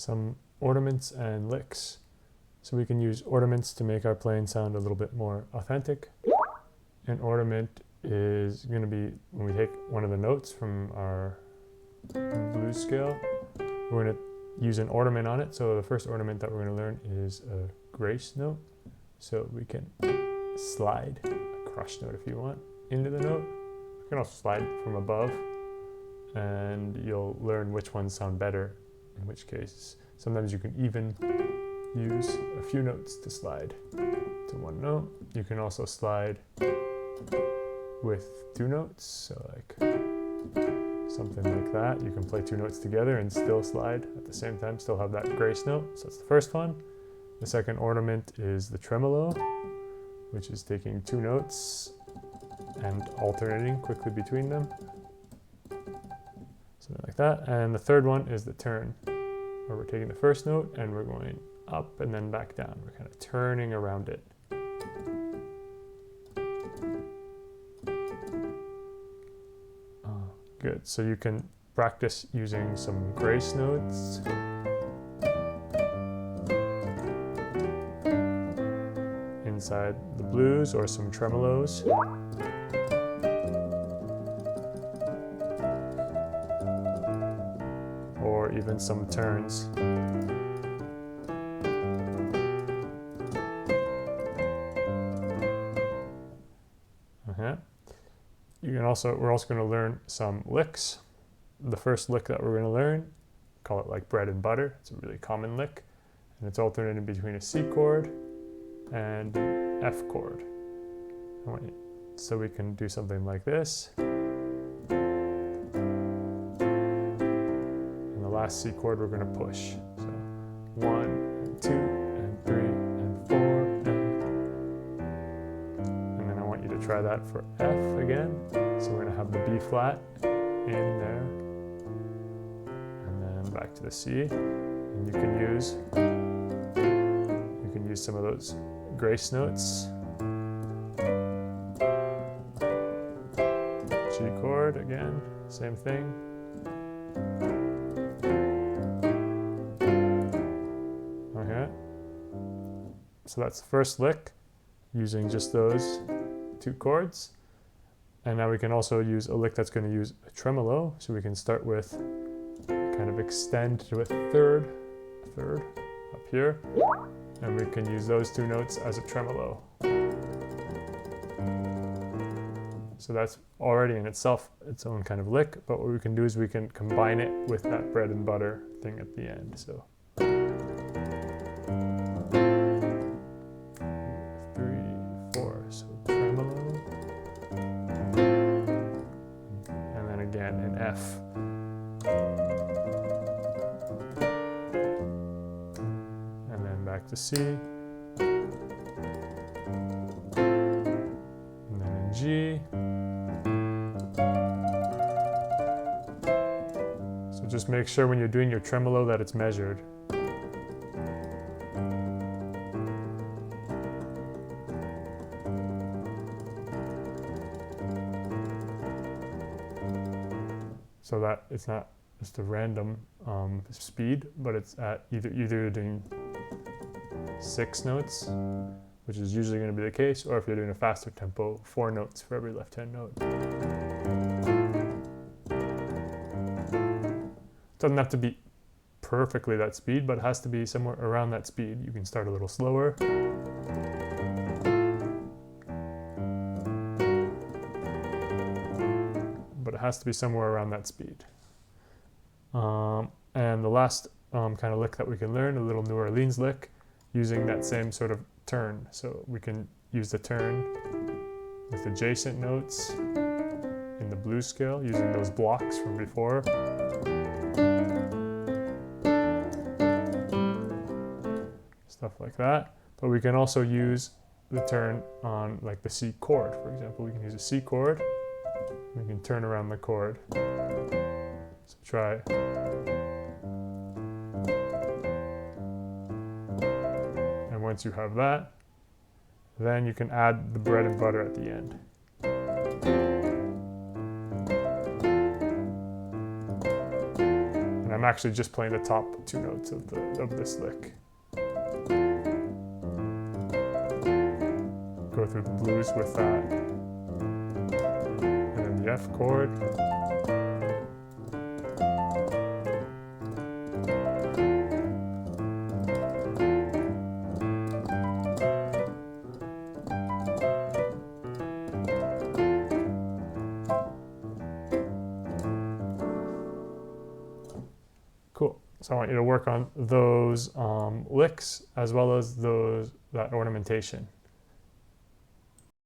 some ornaments and licks. So we can use ornaments to make our playing sound a little bit more authentic. An ornament is going to be when we take one of the notes from our blues scale, we're going to use an ornament on it. So the first ornament that we're going to learn is a grace note. So we can slide a crush note if you want into the note. You can also slide from above, and you'll learn which ones sound better in which case. Sometimes you can even use a few notes to slide to one note. You can also slide with two notes, so like something like that. You can play two notes together and still slide at the same time, still have that grace note. So that's the first one. The second ornament is the tremolo, which is taking two notes and alternating quickly between them. Something like that. And the third one is the turn, where we're taking the first note and we're going up and then back down. We're kind of turning around it. Good. So you can practice using some grace notes. Inside the blues, or some tremolos. Or even some turns. We're also going to learn some licks. The first lick that we're going to learn, call it like bread and butter. It's a really common lick, and it's alternating between a C chord and an F chord. So we can do something like this. And the last C chord we're going to push. So 1 and 2 and 3 and 4 and then I want you to try that for F again. So we're going to have the B flat in there, and then back to the C. And you can use some of those grace notes. G chord again, same thing. Okay. So that's the first lick, using just those two chords. And now we can also use a lick that's going to use a tremolo. So we can start with, kind of extend to a third up here. And we can use those two notes as a tremolo. So that's already in itself its own kind of lick, but what we can do is we can combine it with that bread and butter thing at the end. So 3, 4, so tremolo. And then again in F. And then back to C. And then in G. So just make sure when you're doing your tremolo that it's measured. So that it's not just a random speed, but it's at either doing 6 notes, which is usually going to be the case, or if you're doing a faster tempo, 4 notes for every left-hand note. It doesn't have to be perfectly that speed, but it has to be somewhere around that speed. You can start a little slower. But it has to be somewhere around that speed. And the last kind of lick that we can learn, a little New Orleans lick, using that same sort of turn. So we can use the turn with adjacent notes in the blues scale, using those blocks from before. Stuff like that. But we can also use the turn on like the C chord, for example. We can use a C chord. We can turn around the chord. So try. And once you have that, then you can add the bread and butter at the end. And I'm actually just playing the top two notes of this lick. Go through the blues with that. And then the F chord. Cool. So I want you to work on those licks as well as that ornamentation.